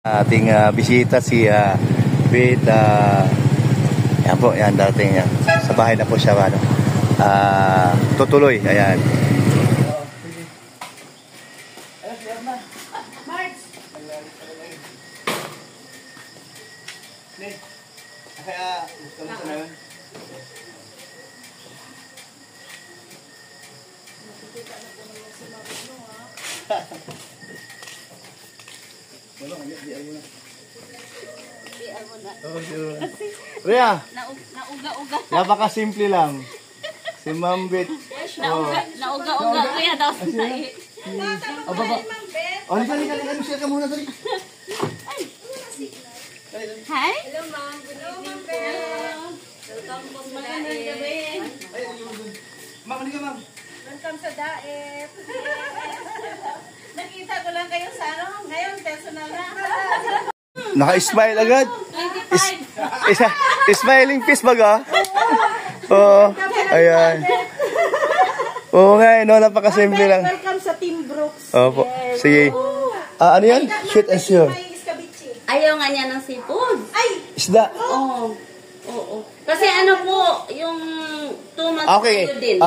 Ating bisita si Beth. Yan po, yan dating yan. Sa bahay na po siya. Tutuloy. Ayan. Rhea, nauga-uga. napaka-simple lang. Si Ma'am Beth. Nauga-uga. Kaya daw sa O, baba. O, halika. Share ka muna, dali. Hi? Hello, ma'am. Good evening po. Welcome po sa Daep. Ma'am, halika, ma'am. Welcome sa Daep. Nakita ko lang kayo sa ngayon, personal na. Naka-smile agad. Smiling face baga. Oo. Ayan. Oo nga, no, napaka-simple lang. Welcome sa Team Brooks. Opo. Sige. Ano yan? Shoot and sure. May iskabichi. Ayaw nga niya ng seafood. Ay! Isda. Oo. Kasi ano po, yung 2 months Okay. din.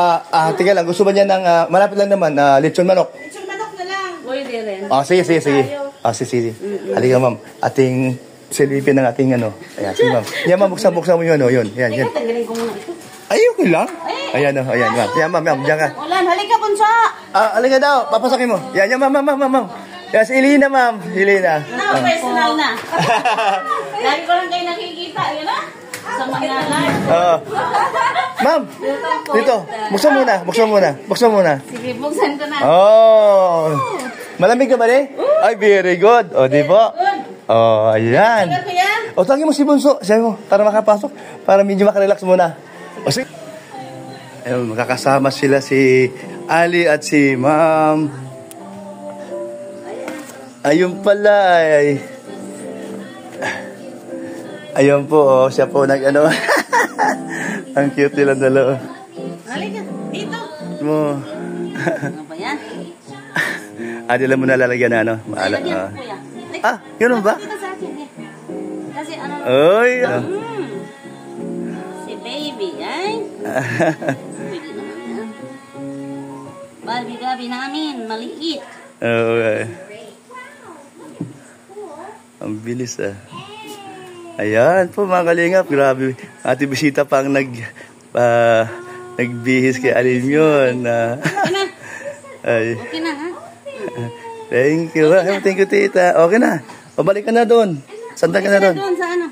Tingnan lang. Gusto ba niya ng, malapit lang naman, lechon manok? Lechon manok na lang. Pwede rin. Sige. Sige. Halika, ma'am. Ating silipin ng ating ano. Ayan, sige, ma'am. Yan, ma'am. Buksan mo yun. Yun. Yan. Tanggalin ko muna ito. Ay, okay lang. Ayan, ayan, ma'am. Yan, ma'am. Diyan ka. Ulan, halika punsa. Halika daw. Papasakin mo. Yan, ma'am. Yan, si Elena, ma'am. Elena. Personal na. Lagi ko lang kayo nakikita. Yun na. Sa mga live. Ma'am, dito. Buksan muna. Sige, buksan ko na. Malamig ka ba rin? Ay, very good. O, di ba? Ayan. Tagal ko yan. Tawagin mo si Bunso. Sabi mo, para makapasok. Para medyo makarelax muna. Sige. Ayun, makakasama sila si Ali at si Ma'am. Ayun pala ay... Ayun po, siya po nag-ano. Ang cute nila dalawa. Halika, dito. Mo. Ano ba yan? Dila mo na lalagyan na ano. Lagyan ko kuya. Yun ba? Dito sa akin eh. Kasi ano. Oy. Si baby, ay. Pwede naman yan. Barbie gabi namin, maliit. Okay. Ang bilis Ayan po mga kalingap, grabe. Ate bisita pa ang nagbihis kay Alin yun. Ay. Okay na ha? Thank you. Thank you, tita. Okay na. Pabalik ka na doon. Sandal ka na doon. Doon sa ano?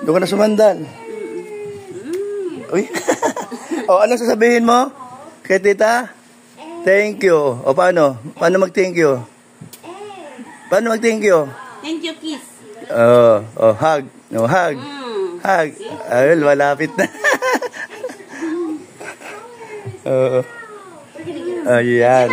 Doon ka na sumandal. Uy. Anong sasabihin mo kay tita? Thank you. Paano? Paano mag-thank you? Thank you, kiss. Hug. No, hug. Hug. Ay, malapit na. Ayan.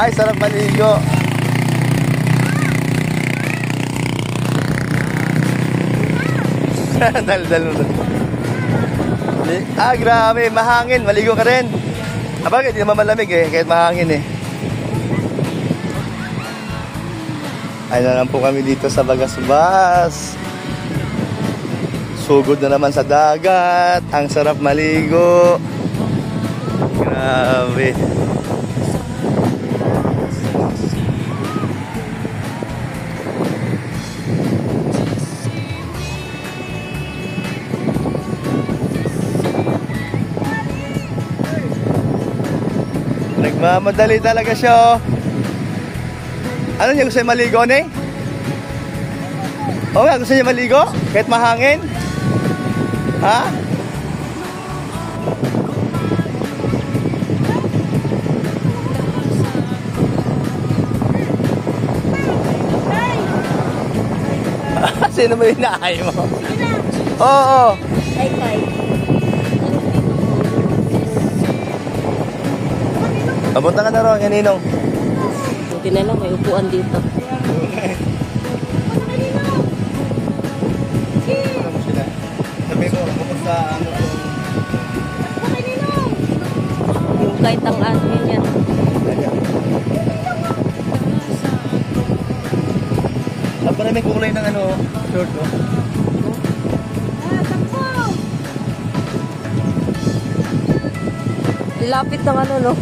Ay, sarap maligo. Dal-dal mo. Grabe, mahangin. Maligo ka rin. Bakit? Hindi naman malamig eh, kahit mahangin eh. Ay na lang po kami dito sa Bagasbas. Sugod na naman sa dagat. Ang sarap maligo. Grabe. Nagmamadali talaga siya, oh. Ano niya, gusto niya maligo, ne? Oo nga, gusto niya maligo? Kahit mahangin? Ha? Sino mo inaay mo? Oo. Papunta ka na ron, Ninong. Buti na lang, may upuan dito. Sabi mo, kumusta ano to? Yung kahit ang ano yan. Ang parang may kulay ng ano, short, no? Lapit ng ano, no?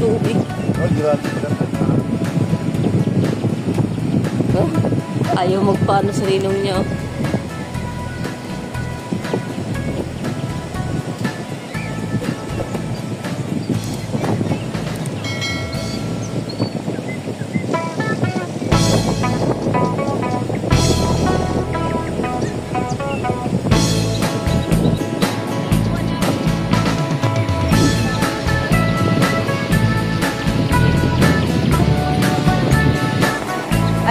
Tubig. Oh, grabe. Oh, ayaw magpaano sa rinong niya, oh.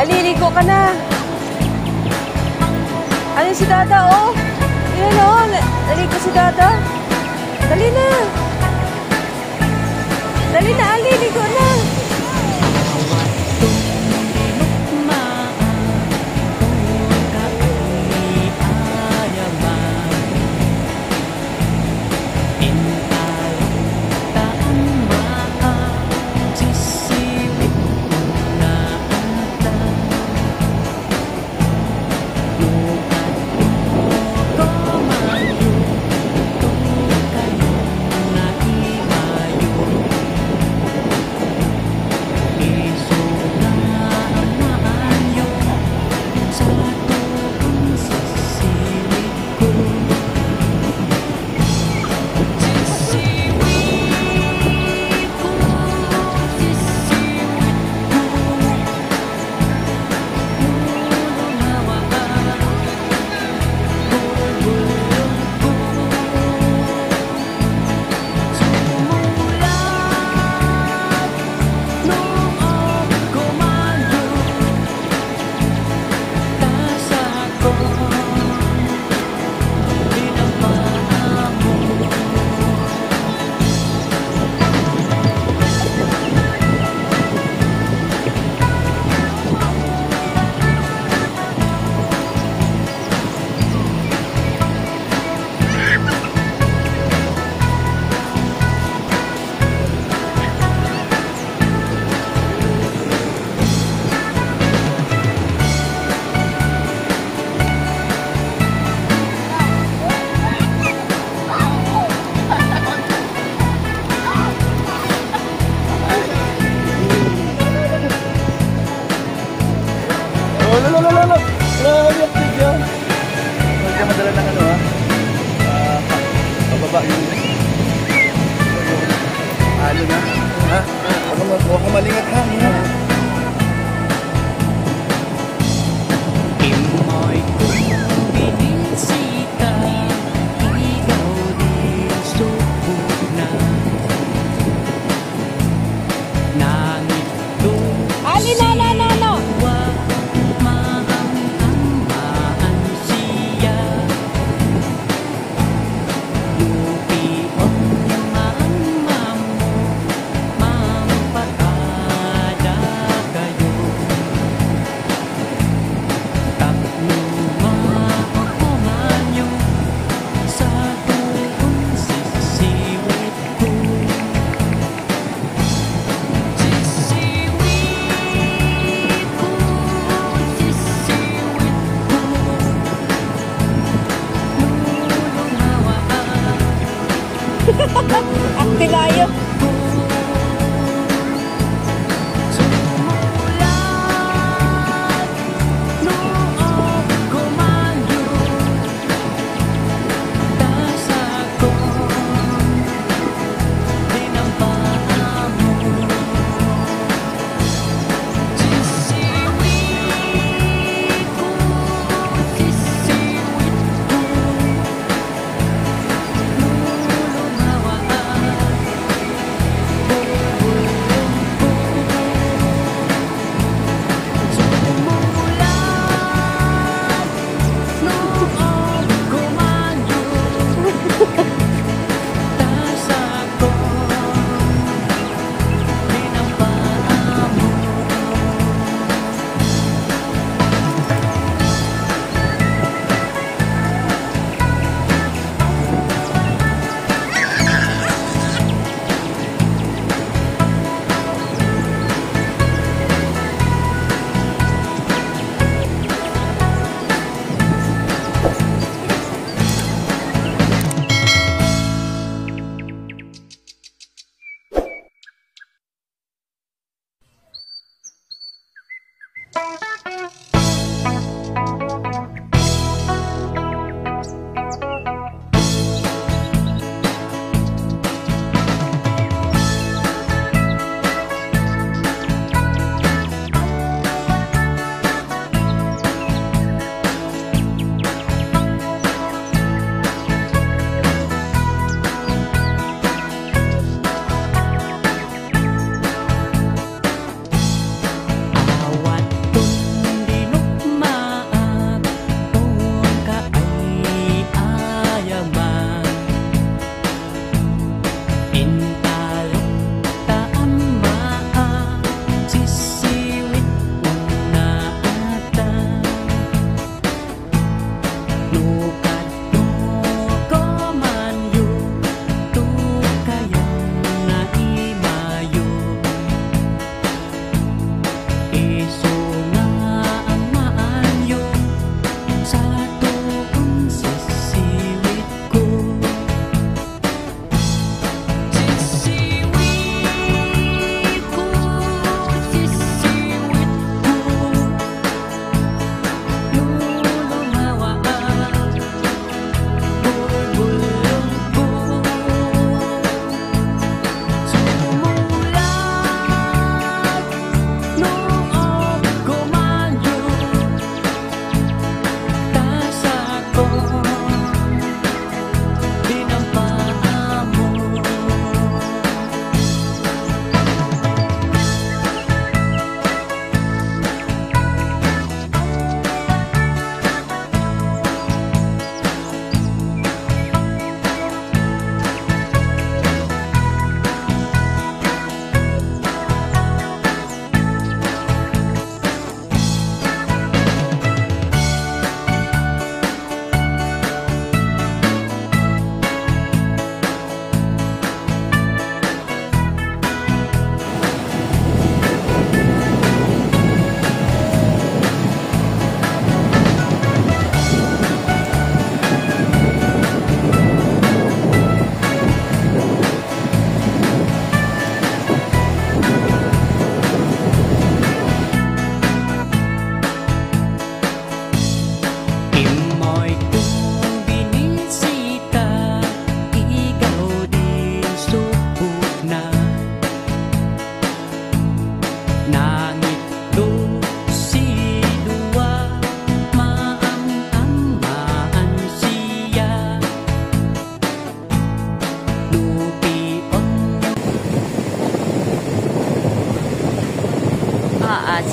Aliligo ka na. Ano si Dada, oh? Yan, oh. Naligo si Dada. Dali na. Dali na, aliligo na. Halo na. Ha? Huwag ka malingat ha. Ali, no, no, no, no.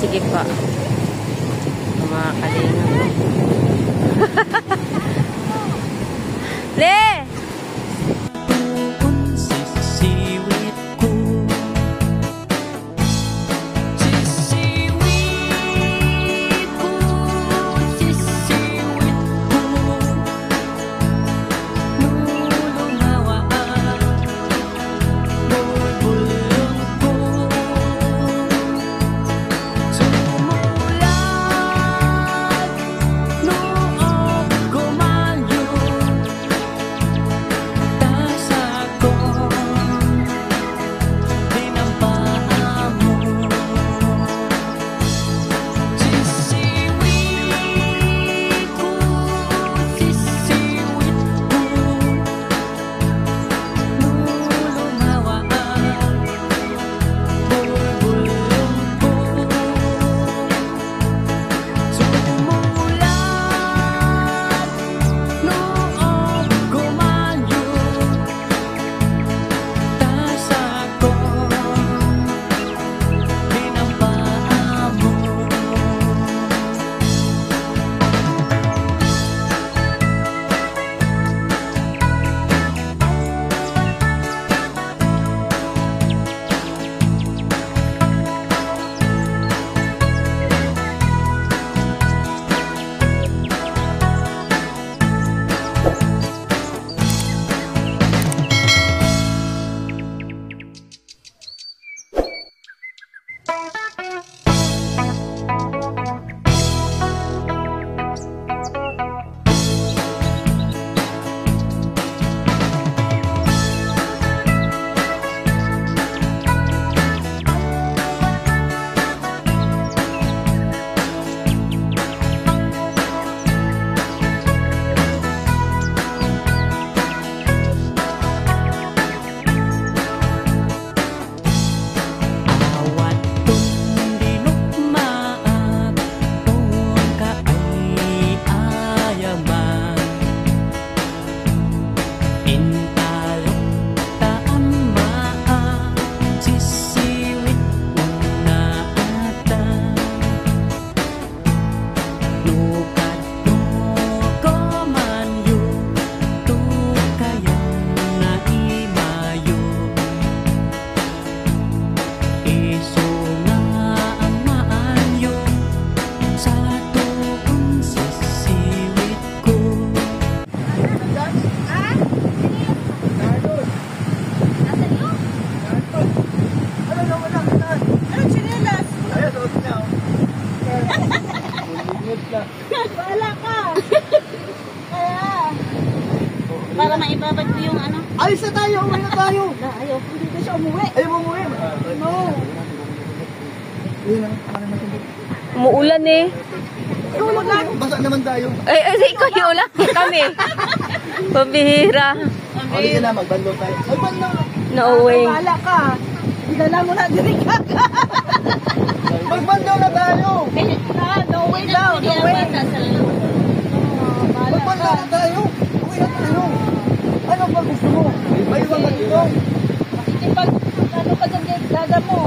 Sige po. Mga kalingap. Le! maibabad ko yung ano. Alis na tayo, uwi na tayo. Ayaw, hindi ko siya umuwi. Ayaw mo umuwi. No. Umuulan eh. Basa naman tayo. Ay, ikaw yung ulan. Kami. Pabihira. Halika na, magbando tayo. Ay, bando. No way. Wala ka. Idala mo na din ka. Magbando na tayo. No way daw, no way. Magbando na tayo. Uwi na tayo. Ano ba gusto mo? May iwan ka dito. Pag ano pa dyan, dada mo.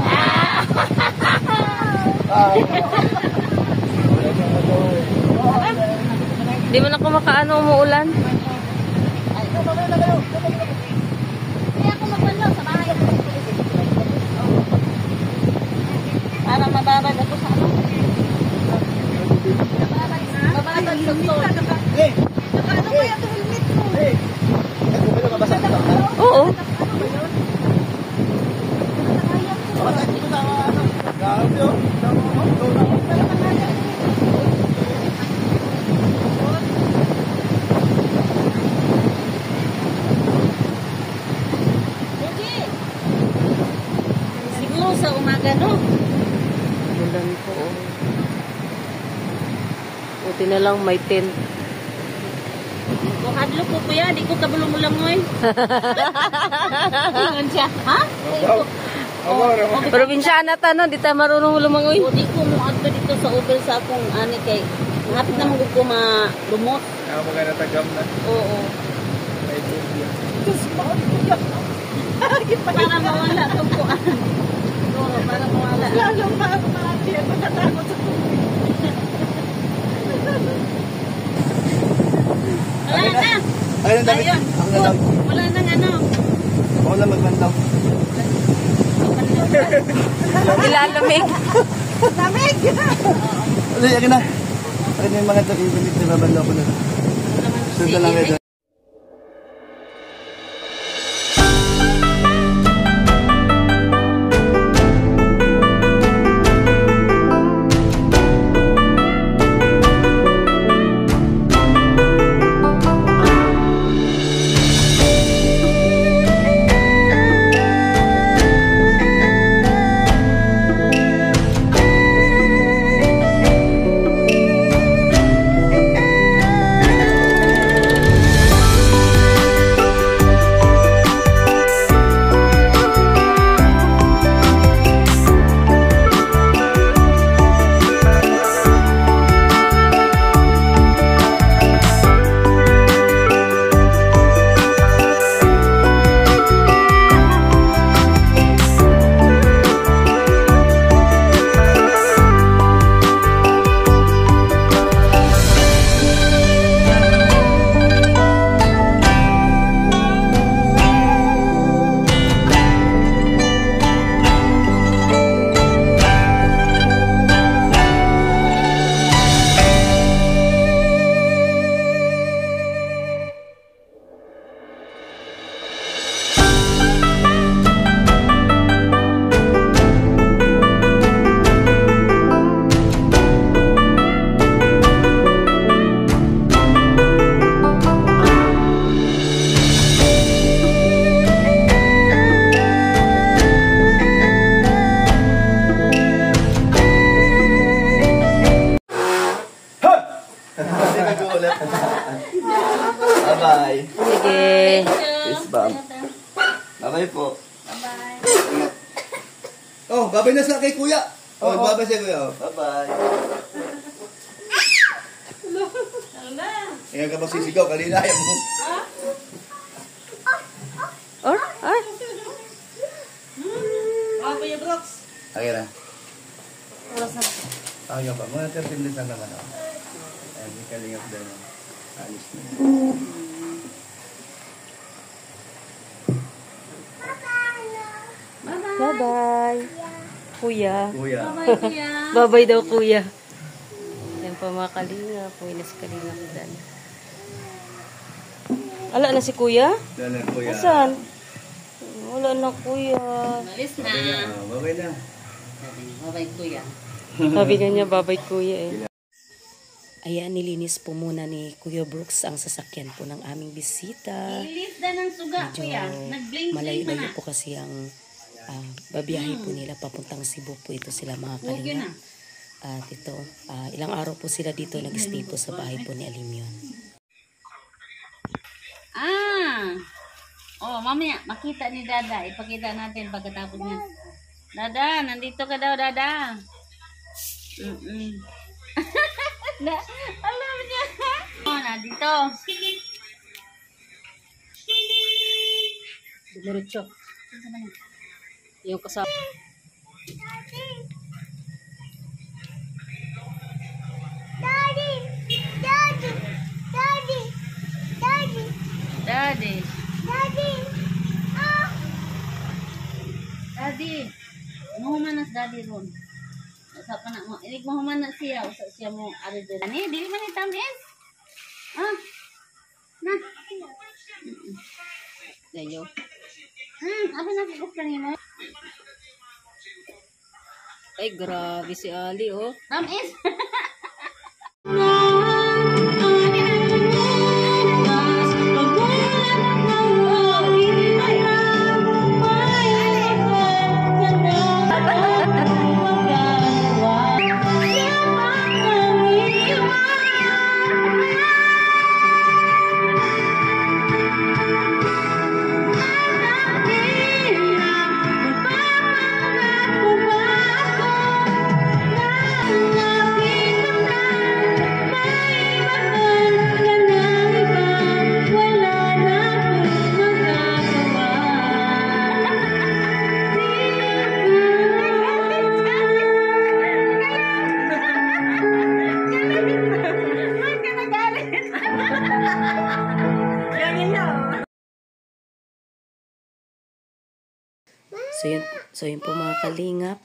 Di mo na kumakaano umuulan. Kaya ako magwalo sa bahay. Para mababad ako sa ano. Mababad sa store. Hey! Ano kaya ito helmet mo? Hey! Ay, bumilo ka ba sa ito? Oo. Grabe, oh. Siguro sa umaga, no? Ulan po. Buti na lang may tent. Kung hadlo ko kuya, di ko kabulong-ulangoy. Ingon siya, ha? Probinsyana ta no, di tayo marunong lumangoy. O di ko mo agto dito sa open sa akong ani kay ngapit naman ko malumot. Ako mga natagam na. Oo. Para mawala itong kuan. Oo, para mawala. Lalo pa ako mati. Pagkatakot sa tubig. Wala na. Ayun, David. Ayun. Ako na lang. Wala nang ano. Ako na magbandaw. Nilalamig. Lamig! Ulit, akin na. Akin na yung mga tabi-bilit na babandaw ko na. Sundan lang ito. Bye-bye. Sige. Peace bomb. Bye-bye po. Bye-bye. Oh, babay na sa kay kuya. Oh, babay sa kuya. Oh. Bye-bye. Ngayon ka magsisigaw, kanina ayaw mo. Or? Ay. Kuya Brooks. Okay na. Oras na. Ayaw pa. Mga 30 minutes na naman. Ayan, may kalingap din. Alis na. Bye-bye. Kuya. Kuya. Bye, kuya. Bye-bye daw kuya. Yan pa mga kalinga. Puwinas kalinga ko dan. Ala na si kuya? Dala, kuya. Asan? Wala na kuya. Malis na. Babay na. Babay na. Bye, kuya. Sabi nga niya, bye-bye kuya eh. Ayan, nilinis po muna ni Kuya Brooks ang sasakyan po ng aming bisita. Ilis na ng suga, Medyo kuya. Nag-blink-blink na malayo-layo na. po kasi ang babiyahe po nila papuntang Cebu po ito sila mga Huwag yun kalinga. na. At ito, ilang araw po sila dito nag-stay po sa bahay po ni Alimyon. Oh, mamaya, makita ni Dada. Ipakita natin pagkatapos niya. Dada, nandito ka daw, Dada. Alam niya. Oh, nandito. Dumiretso. Yung kasama. Daddy. Daddy. Mahumanas Daddy ron. Usap ka na mo. Inig mahumanas siya. Usap siya mo. Ari din. Ani, dili man itamis. Na. Dayo. Abi na kikos kanina. Ay, grabe si Ali, oh. Tamis. So yun po mga kalingap.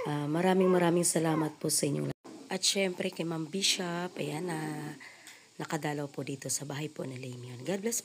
Maraming salamat po sa inyong lahat. At syempre kay Ma'am Bishop, ayan, nakadalaw po dito sa bahay po ni Alimyon. God bless po.